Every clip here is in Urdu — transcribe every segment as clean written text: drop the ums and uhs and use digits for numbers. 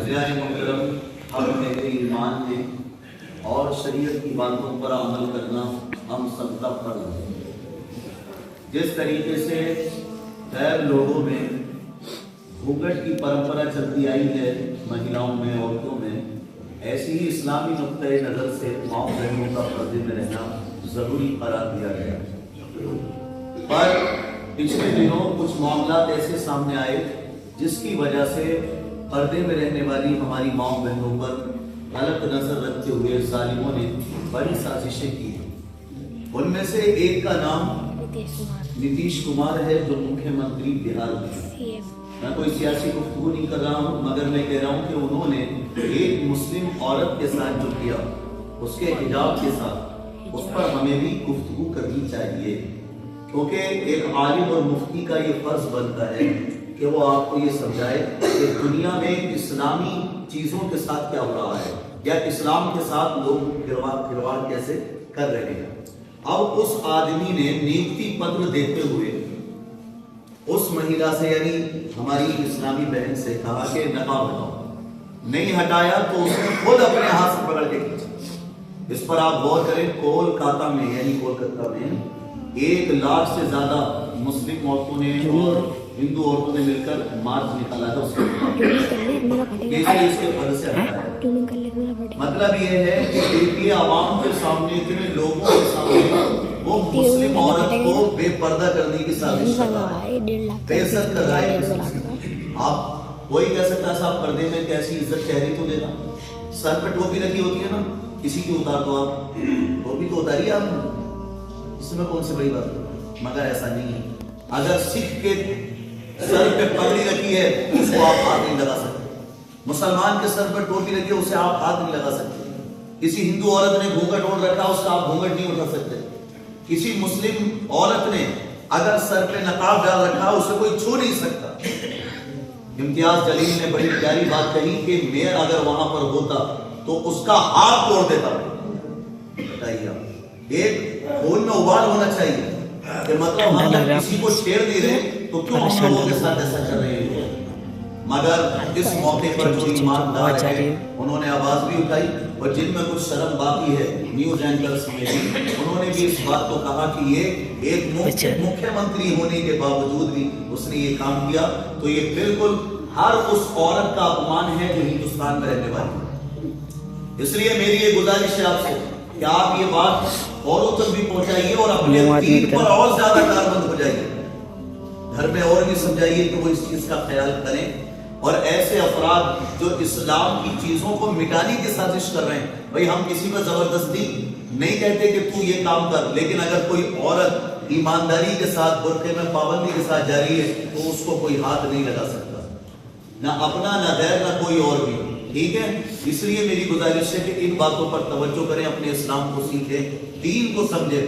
حضرات محترم، ہم اہل ایمان ہیں اور شریعت کی باتوں پر عمل کرنا ہم سب کا فرض ہے۔ جس طریقے سے غیر لوگوں میں گھونگھٹ کی پرمپرا چلتی آئی ہے، مہیلاؤں میں، عورتوں میں، ایسی ہی اسلامی نقطۂ نظر سے ماں بہنوں کا پردے میں رہنا ضروری قرار دیا گیا۔ پر پچھلے دنوں کچھ معاملات ایسے سامنے آئے جس کی وجہ سے پردے میں رہنے والی ہماری ماں بہنوں پر غلط نظر رکھتے ہوئے ظالموں نے بڑی سازشیں کی۔ ان میں سے ایک کا نام نتیش کمار ہے، جو مکھیہ منتری بہار میں۔ میں کوئی سیاسی گفتگو نہیں کر رہا ہوں، مگر میں کہہ رہا ہوں کہ انہوں نے ایک مسلم عورت کے ساتھ جو کیا، اس کے حجاب کے ساتھ، اس پر ہمیں بھی گفتگو کرنی چاہیے، کیونکہ ایک عالم اور مفتی کا یہ فرض بنتا ہے کہ وہ آپ کو یہ سمجھائے کہ دنیا میں اسلامی چیزوں کے ساتھ کیا ہو رہا ہے، یا اسلام کے ساتھ لوگ کھلواڑ کیسے کر رہے ہیں۔ اب اس آدمی نے نیمتی پتر دیتے ہوئے اس مہیلا سے، یعنی ہماری اسلامی بہن سے کہا کہ نقاب ہٹاؤ۔ نہیں ہٹایا تو اس نے خود اپنے ہاتھ سے پکڑ کے کھینچا۔ اس پر آپ غور کریں، کولکاتہ میں یعنی کولکتہ میں 1 لاکھ سے زیادہ مسلم عورتوں نے اور ہندو عورتوں نے مل کر مارچ نکالا تھا اس کے فرض سے ہٹایا۔ مطلب یہ ہے کہ دیکھیے عوام کے سامنے، اتنے لوگوں کے سامنے وہ مسلم عورت کو بے پردہ کرنے کی سازش کر رہا ہے، بے عزت کر رہا ہے۔ آپ وہی کہہ سکتا ہے صاحب پردے میں کیسی عزت چہرے تو دینا، سر پہ ٹوپی رکھی ہوتی ہے نا، کسی کی اتار دو، آپ ٹوپی تو اتاری آپ نے، اس میں کون سی بڑی بات ہے؟ مگر ایسا نہیں ہے۔ اگر سکھ کے سر پہ پگڑی رکھی ہے اس کو آپ ہاتھ نہیں لگا سکتے، مسلمان کے سر پر ٹوپی رکھی ہے اسے آپ ہاتھ نہیں لگا سکتے، کسی ہندو عورت نے گھونگھٹ اوڑھ رکھا اس کا آپ گھونگھٹ نہیں اٹھا سکتے، کسی مسلم عورت نے اگر سر پہ نقاب ڈال رکھا اسے کوئی چھو نہیں سکتا۔ امتیاز جلیل نے بڑی پیاری بات کہی کہ میں اگر وہاں پر ہوتا تو اس کا ہاتھ توڑ دیتا۔ بتائیے آپ، ایک خون میں ابال ہونا چاہیے کہ مطلب ہم جب کسی کو چھیڑ نہیں رہے تو کیوں ہم لوگوں کے ساتھ ایسا کر رہے ہیں۔ مگر اس موقع پر جو ایماندار ہے انہوں نے آواز بھی اٹھائی، اور جن میں کچھ شرم باقی ہے نیوز اینکرز میں بھی، انہوں نے بھی اس بات کو کہا کہ یہ ایک مکھیہ منتری ہونے کے باوجود بھی اس نے یہ کام کیا، تو یہ بالکل ہر اس عورت کا اپمان ہے جو ہندوستان میں رہنے والی ہے۔ اس لیے میری یہ گزارش ہے آپ سے کہ آپ یہ بات اوروں تک بھی پہنچائیے اور اپنے دین پر اور زیادہ کاربند ہو جائیے، گھر میں اور بھی سمجھائیے کہ وہ اس چیز کا خیال کریں۔ اور ایسے افراد جو اسلام کی چیزوں کو مٹانے کی سازش کر رہے ہیں، بھئی ہم کسی میں زبردستی نہیں کہتے کہ تو یہ کام کر، لیکن اگر کوئی عورت ایمانداری کے ساتھ برقعے میں پابندی کے ساتھ جا رہی ہے تو اس کو کوئی ہاتھ نہیں لگا سکتا، نہ اپنا نہ غیر نہ کوئی اور بھی، ٹھیک ہے۔ اس لیے میری گزارش ہے کہ ان باتوں پر توجہ کریں، اپنے اسلام کو سیکھیں، دین کو سمجھیں،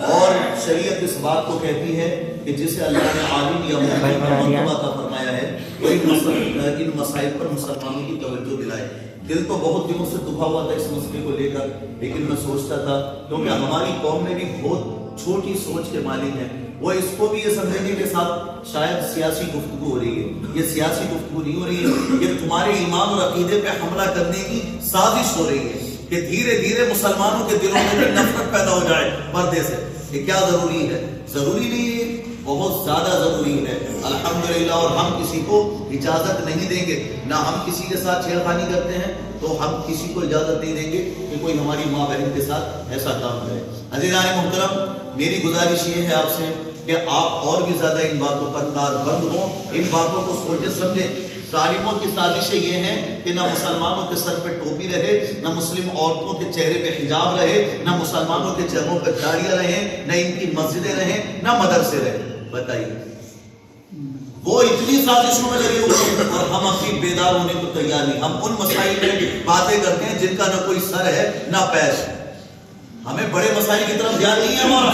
اور شریعت اس بات کو کہتی ہے کہ جسے اللہ نے عالم یا مرتبہ عطا فرمایا ہے وہ ان مسائل پر مسلمانوں کی توجہ دلائے۔ دل تو بہت دنوں سے دکھا ہوا تھا اس مسئلے کو لے کر، لیکن میں سوچتا تھا کیونکہ ہماری قوم میں بھی بہت چھوٹی سوچ کے مالک ہیں، وہ اس کو بھی یہ سمجھنے کے ساتھ شاید سیاسی گفتگو ہو رہی ہے۔ یہ سیاسی گفتگو نہیں ہو رہی ہے، یہ تمہارے ایمان اور عقیدے پہ حملہ کرنے کی سازش ہو رہی ہے کہ دھیرے دھیرے مسلمانوں کے دلوں میں بھی نفرت پیدا ہو جائے پردے سے۔ یہ کیا ضروری ہے؟ ضروری نہیں ہے، بہت زیادہ ضروری ہے الحمدللہ، اور ہم کسی کو اجازت نہیں دیں گے، نہ ہم کسی کے ساتھ چھیڑخانی کرتے ہیں تو ہم کسی کو اجازت نہیں دیں گے کہ کوئی ہماری ماں بہن کے ساتھ ایسا کام کرے۔ عزیزان محترم، میری گزارش یہ ہے آپ سے کہ آپ اور بھی زیادہ ان باتوں پر کاربند ہوں، ان باتوں کو سوچے سمجھیں۔ ظالموں کی سازشیں یہ ہیں کہ نہ مسلمانوں کے سر پہ ٹوپی رہے، نہ مسلم عورتوں کے چہرے پہ حجاب رہے، نہ مسلمانوں کے چہروں پہ داڑیاں رہیں، نہ ان کی مسجدیں رہیں، نہ مدرسے رہیں۔ بتائیے، وہ اتنی سازشوں میں لگے ہوئے ہیں اور ہم اپنی بیدار ہونے کو تیار نہیں۔ ہم ان مسائل میں باتیں کرتے ہیں جن کا نہ کوئی سر ہے نہ پیر ہے، ہمیں بڑے مسائل کی طرف دھیان نہیں ہے ہمارا،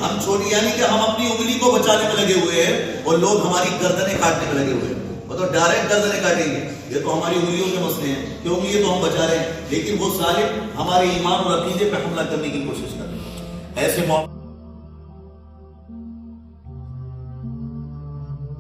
ہم چھوٹی، یعنی کہ ہم اپنی انگلی کو بچانے میں لگے ہوئے ہیں اور لوگ ہماری گردنیں کاٹنے میں لگے ہوئے ہیں۔ وہ تو ڈائریکٹ گردنیں کاٹیں گے، یہ تو ہماری انگلیوں کے مسئلے ہیں کیونکہ یہ تو ہم بچا رہے ہیں، لیکن وہ ظالم ہمارے ایمان اور عقیدے پہ حملہ کرنے کی کوشش کر رہے ہیں۔ ایسے موقع